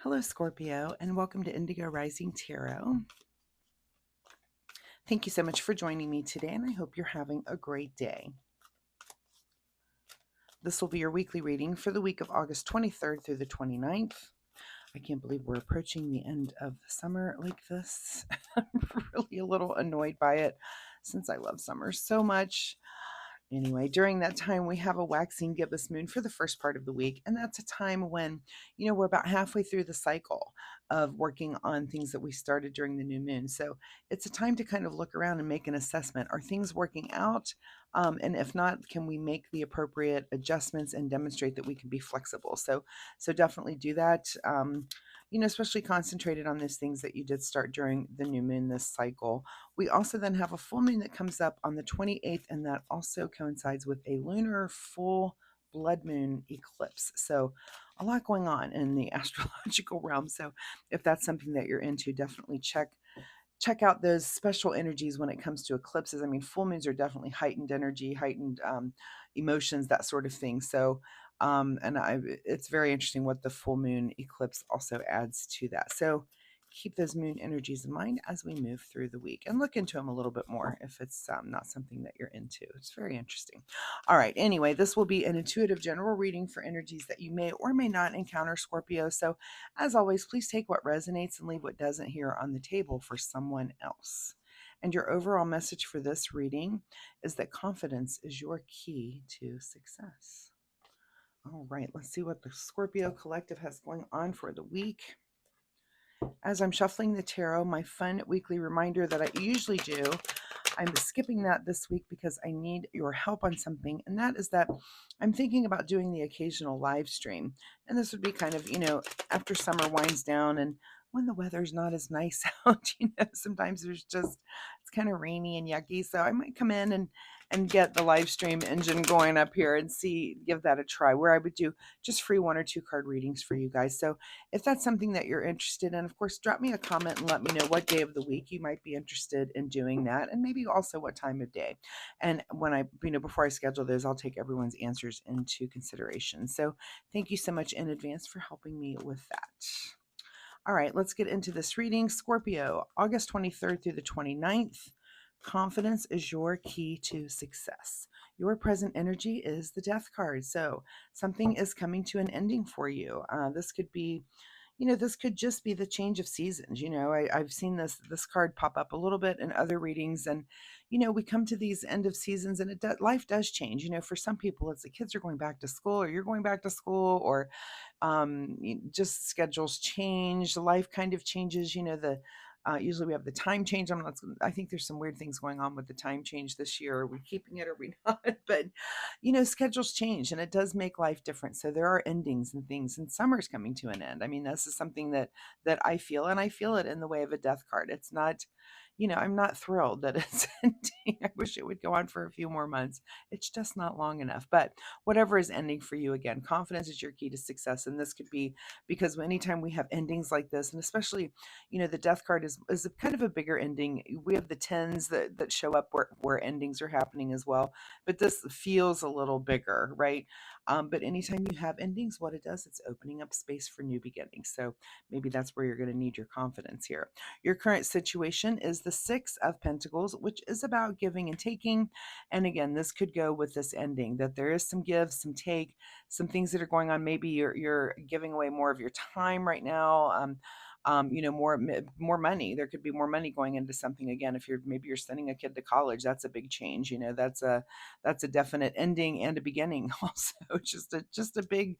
Hello, Scorpio, and welcome to Indigo Rising Tarot. Thank you so much for joining me today, and I hope you're having a great day. This will be your weekly reading for the week of August 23rd through the 29th. I can't believe we're approaching the end of the summer like this. I'm really a little annoyed by it since I love summer so much. Anyway, during that time, we have a waxing gibbous moon for the first part of the week. And that's a time when, we're about halfway through the cycle of working on things that we started during the new moon. So it's a time to kind of look around and make an assessment. Are things working out? And if not, can we make the appropriate adjustments and demonstrate that we can be flexible? So definitely do that. Especially concentrated on those things that you did start during the new moon this cycle. We also then have a full moon that comes up on the 28th, and that also coincides with a lunar full blood moon eclipse. So a lot going on in the astrological realm. So if that's something that you're into, definitely check out those special energies when it comes to eclipses. I mean, full moons are definitely heightened energy, heightened emotions, that sort of thing. So it's very interesting what the full moon eclipse also adds to that. So keep those moon energies in mind as we move through the week, and look into them a little bit more if it's not something that you're into. It's very interesting. All right. Anyway, this will be an intuitive general reading for energies that you may or may not encounter, Scorpio. So as always, please take what resonates and leave what doesn't here on the table for someone else. And your overall message for this reading is that confidence is your key to success. All right, let's see what the Scorpio Collective has going on for the week. As I'm shuffling the tarot, my fun weekly reminder that I usually do, I'm skipping that this week because I need your help on something, and that is that I'm thinking about doing the occasional live stream. And this would be kind of, after summer winds down and when the weather's not as nice out, sometimes it's kind of rainy and yucky. So I might come in and get the live stream engine going up here and give that a try, where I would do just free 1 or 2 card readings for you guys. So if that's something that you're interested in, of course, drop me a comment and let me know what day of the week you might be interested in doing that, and maybe also what time of day. And when before I schedule those, I'll take everyone's answers into consideration. So thank you so much in advance for helping me with that. All right, let's get into this reading. Scorpio, August 23rd through the 29th. Confidence is your key to success. Your present energy is the Death card. So something is coming to an ending for you. This could be, this could just be the change of seasons. I've seen this card pop up a little bit in other readings, and we come to these end of seasons, and life does change. For some people, it's the kids are going back to school, or you're going back to school, or just schedules change, life kind of changes. Usually we have the time change. I think there's some weird things going on with the time change this year. Are we keeping it or are we not? But schedules change, and it does make life different. So there are endings and things, and summer's coming to an end. I mean, this is something that I feel, and I feel it in the way of a death card. It's not, I'm not thrilled that it's ending. I wish it would go on for a few more months. It's just not long enough. But whatever is ending for you, again, confidence is your key to success. And this could be because anytime we have endings like this, and especially, the death card is a kind of a bigger ending. We have the tens that show up where endings are happening as well. But this feels a little bigger, right? But anytime you have endings, what it does, it's opening up space for new beginnings. So maybe that's where you're going to need your confidence here. Your current situation is the Six of Pentacles, which is about giving and taking. And again, this could go with this ending, that there is some give, some take, some things that are going on. Maybe you're giving away more of your time right now. More money. There could be more money going into something. Again, if you're sending a kid to college, that's a big change. That's a definite ending and a beginning. Also, just a big,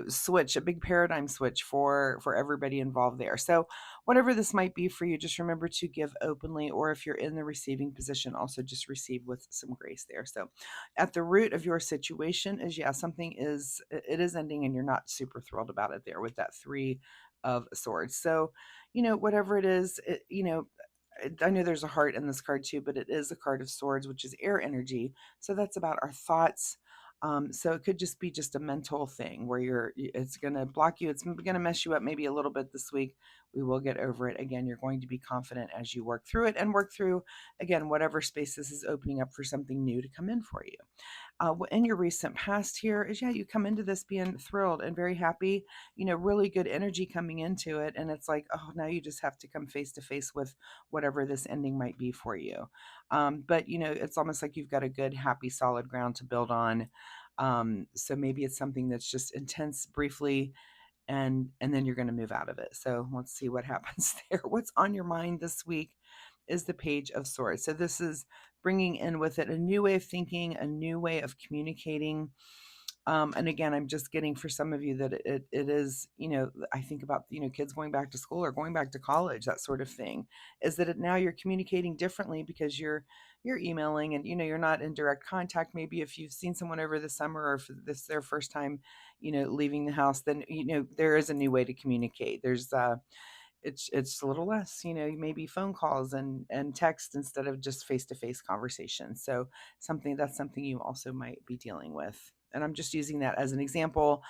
switch, a big paradigm switch for everybody involved there. So whatever this might be for you, just remember to give openly, or if you're in the receiving position, also just receive with some grace there. So at the root of your situation is, something is ending, and you're not super thrilled about it there with that Three of Swords. So, whatever it is, I know there's a heart in this card too, but it is a card of swords, which is air energy. So that's about our thoughts. So it could just be just a mental thing where it's going to block you. It's going to mess you up maybe a little bit this week. We will get over it. Again, you're going to be confident as you work through it, and work through, again, whatever space this is opening up for something new to come in for you. in your recent past here is, yeah, you come into this being thrilled and very happy, really good energy coming into it. And it's like, oh, now you just have to come face to face with whatever this ending might be for you. But, it's almost like you've got a good, happy, solid ground to build on. So maybe it's something that's just intense briefly, and then you're going to move out of it. So let's see what happens there. What's on your mind this week is the Page of Swords. So this is bringing in with it a new way of thinking, a new way of communicating. And again, I'm just getting for some of you that it is, I think about, kids going back to school or going back to college, that sort of thing, is that now you're communicating differently because you're emailing, and, you're not in direct contact. Maybe if you've seen someone over the summer, or if this is their first time, leaving the house, then, there is a new way to communicate. There's, it's a little less, maybe phone calls and text instead of just face-to-face conversation. So that's something you also might be dealing with, and I'm just using that as an example.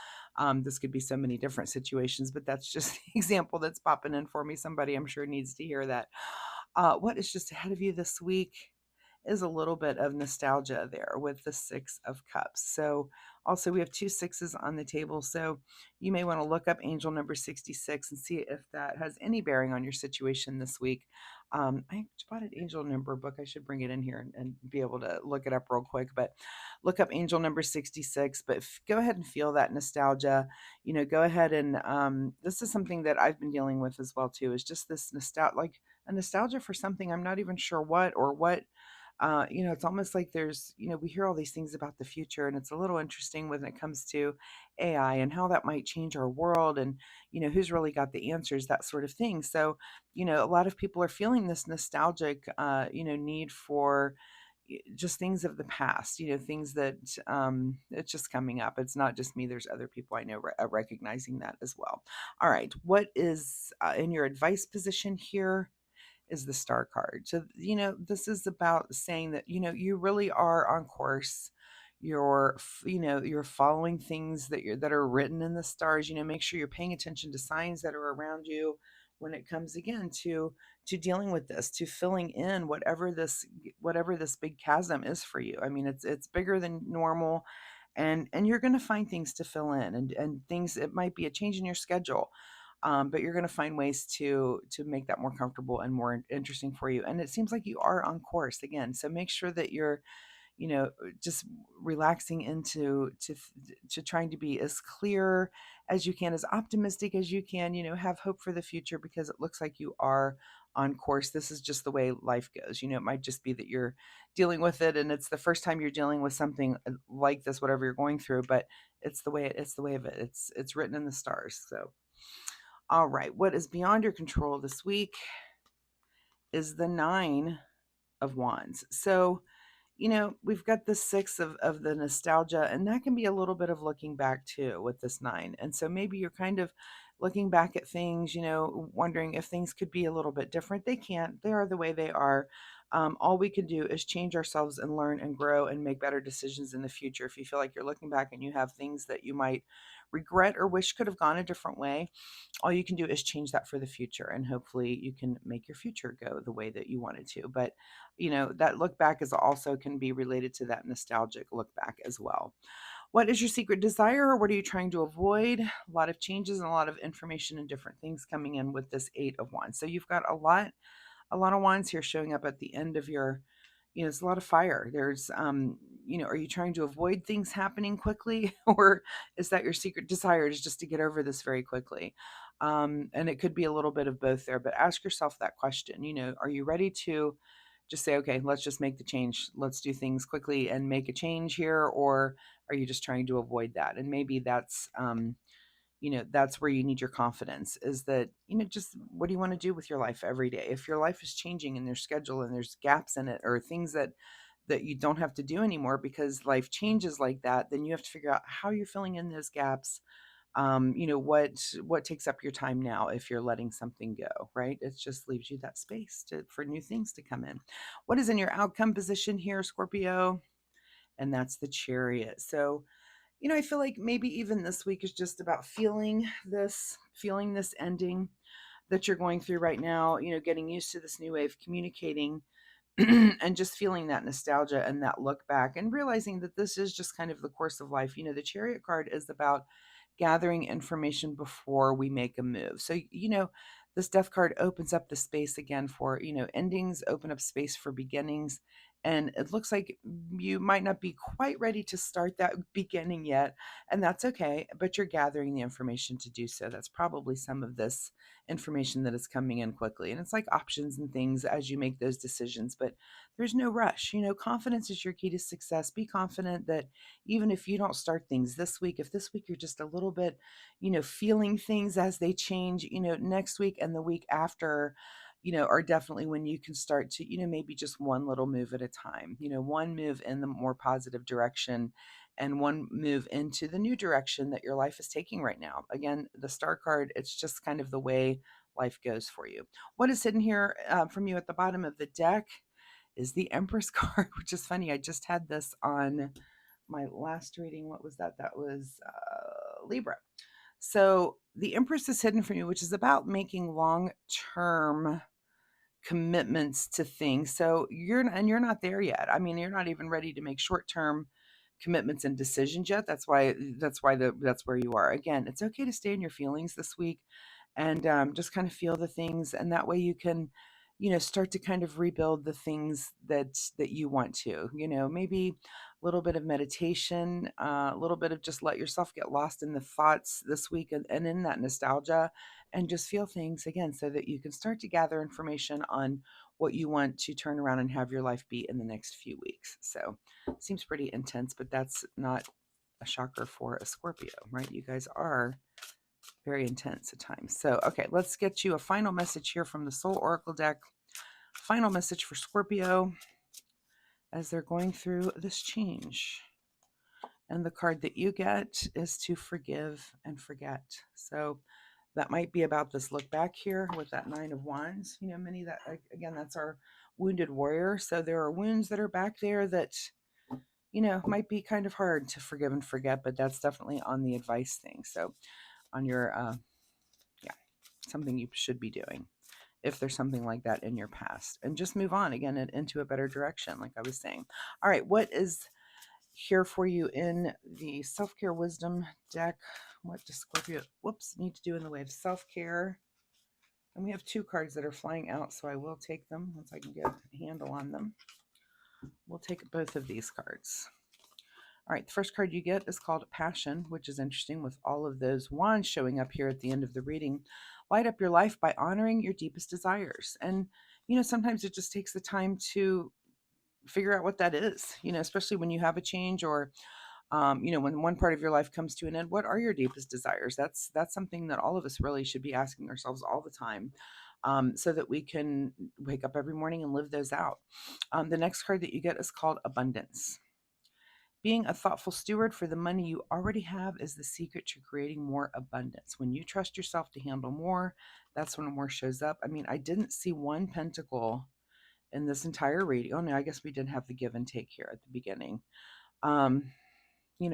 This could be so many different situations, but that's just the example that's popping in for me. Somebody, I'm sure, needs to hear that. What is just ahead of you this week is a little bit of nostalgia there with the Six of Cups. So also we have two sixes on the table. So you may want to look up angel number 66 and see if that has any bearing on your situation this week. I bought an angel number book. I should bring it in here and be able to look it up real quick, but look up angel number 66, but go ahead and feel that nostalgia. Go ahead and, this is something that I've been dealing with as well too, is just this nostalgia, like a nostalgia for something. I'm not even sure what or what. It's almost like there's, we hear all these things about the future, and it's a little interesting when it comes to AI and how that might change our world, and, who's really got the answers, that sort of thing. So, a lot of people are feeling this nostalgic, need for just things of the past, things that, it's just coming up. It's not just me. There's other people I know recognizing that as well. All right. What is in your advice position here? Is the star card. So, this is about saying that, you really are on course. You're following things that are written in the stars. Make sure you're paying attention to signs that are around you when it comes again to dealing with this, to filling in whatever this big chasm is for you. I mean, it's bigger than normal, and you're going to find things to fill in, and things. It might be a change in your schedule, but you're going to find ways to make that more comfortable and more interesting for you. And it seems like you are on course again. So make sure that you're, just relaxing into to trying to be as clear as you can, as optimistic as you can. Have hope for the future, because it looks like you are on course. This is just the way life goes. It might just be that you're dealing with it, and it's the first time you're dealing with something like this, whatever you're going through. But it's the way of it. It's written in the stars. So all right, what is beyond your control this week is the Nine of Wands. So, we've got the six of the nostalgia, and that can be a little bit of looking back too with this nine. And so maybe you're kind of looking back at things, wondering if things could be a little bit different. They can't, they are the way they are. All we can do is change ourselves and learn and grow and make better decisions in the future. If you feel like you're looking back and you have things that you might regret or wish could have gone a different way, all you can do is change that for the future, and hopefully you can make your future go the way that you wanted to. But that look back is also can be related to that nostalgic look back as well. What is your secret desire, or what are you trying to avoid? A lot of changes and a lot of information and different things coming in with this Eight of Wands. So you've got a lot of wands here showing up at the end of your, it's a lot of fire. There's, are you trying to avoid things happening quickly, or is that your secret desire, is just to get over this very quickly? And it could be a little bit of both there, but ask yourself that question. Are you ready to just say, okay, let's just make the change. Let's do things quickly and make a change here. Or are you just trying to avoid that? And maybe that's where you need your confidence, is that, just what do you want to do with your life every day? If your life is changing in their schedule and there's gaps in it, or things that you don't have to do anymore because life changes like that, then you have to figure out how you're filling in those gaps. What takes up your time now if you're letting something go, right? It just leaves you that space for new things to come in. What is in your outcome position here, Scorpio? And that's the Chariot. So I feel like maybe even this week is just about feeling this ending that you're going through right now, getting used to this new way of communicating, and just feeling that nostalgia and that look back and realizing that this is just kind of the course of life. The Chariot card is about gathering information before we make a move. So, this death card opens up the space again for, endings, open up space for beginnings. And it looks like you might not be quite ready to start that beginning yet. And that's okay, but you're gathering the information to do so. That's probably some of this information that is coming in quickly. And it's like options and things as you make those decisions, but there's no rush. Confidence is your key to success. Be confident that even if you don't start things this week, if this week you're just a little bit, feeling things as they change, next week and the week after, are definitely when you can start to, maybe just one little move at a time, one move in the more positive direction and one move into the new direction that your life is taking right now. Again, the star card, it's just kind of the way life goes for you. What is hidden here from you at the bottom of the deck is the Empress card, which is funny. I just had this on my last reading. What was that? That was Libra. So the Empress is hidden from you, which is about making long-term commitments to things. So you're not there yet. I mean, you're not even ready to make short-term commitments and decisions yet. That's where you are. Again, it's okay to stay in your feelings this week and just kind of feel the things, and that way you can start to kind of rebuild the things that you want to, maybe a little bit of meditation, a little bit of just let yourself get lost in the thoughts this week, and in that nostalgia, and just feel things again so that you can start to gather information on what you want to turn around and have your life be in the next few weeks. So seems pretty intense, but that's not a shocker for a Scorpio, right? You guys are very intense at times. So, okay, let's get you a final message here from the Soul Oracle deck. Final message for Scorpio as they're going through this change. And the card that you get is to forgive and forget. So that might be about this look back here with that Nine of Wands. Many that, again, that's our wounded warrior. So there are wounds that are back there that, might be kind of hard to forgive and forget, but that's definitely on the advice thing. So on your, something you should be doing if there's something like that in your past, and just move on again and into a better direction, like I was saying. All right, what is here for you in the self-care wisdom deck? What does Scorpio need to do in the way of self-care? And we have two cards that are flying out, so I will take them once I can get a handle on them. We'll take both of these cards. All right, the first card you get is called Passion, which is interesting with all of those wands showing up here at the end of the reading. Light up your life by honoring your deepest desires. And, sometimes it just takes the time to figure out what that is, especially when you have a change or, when one part of your life comes to an end. What are your deepest desires? That's something that all of us really should be asking ourselves all the time. So that we can wake up every morning and live those out. The next card that you get is called Abundance. Being a thoughtful steward for the money you already have is the secret to creating more abundance. When you trust yourself to handle more, that's when more shows up. I mean, I didn't see one pentacle in this entire reading. Oh no, I guess we did have the give and take here at the beginning. Um,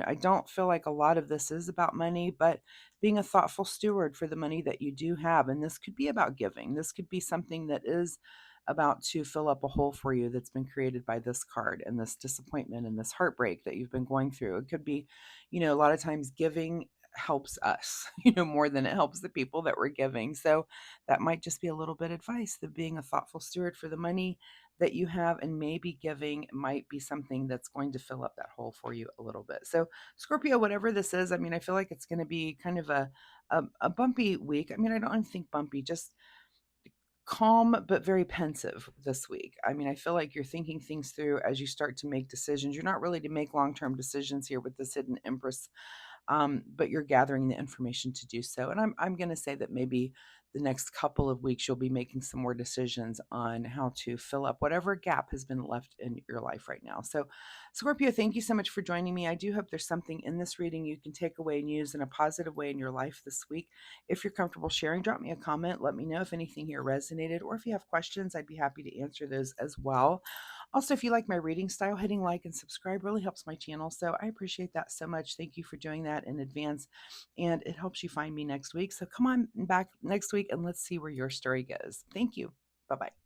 I don't feel like a lot of this is about money, but being a thoughtful steward for the money that you do have. And this could be about giving. This could be something that is about to fill up a hole for you that's been created by this card and this disappointment and this heartbreak that you've been going through. It could be, a lot of times giving helps us, more than it helps the people that we're giving. So that might just be a little bit of advice, that being a thoughtful steward for the money that you have and maybe giving might be something that's going to fill up that hole for you a little bit. So Scorpio, whatever this is, I mean, I feel like it's going to be kind of a bumpy week. I mean, I don't even think bumpy, just calm but very pensive this week. I mean, I feel like you're thinking things through as you start to make decisions. You're not really to make long-term decisions here with this hidden Empress, but you're gathering the information to do so. And I'm going to say that maybe the next couple of weeks you'll be making some more decisions on how to fill up whatever gap has been left in your life right now. So, Scorpio, thank you so much for joining me. I do hope there's something in this reading you can take away and use in a positive way in your life this week. If you're comfortable sharing, drop me a comment. Let me know if anything here resonated, or if you have questions, I'd be happy to answer those as well. Also, if you like my reading style, hitting like and subscribe really helps my channel. So I appreciate that so much. Thank you for doing that in advance. And it helps you find me next week. So come on back next week and let's see where your story goes. Thank you. Bye-bye.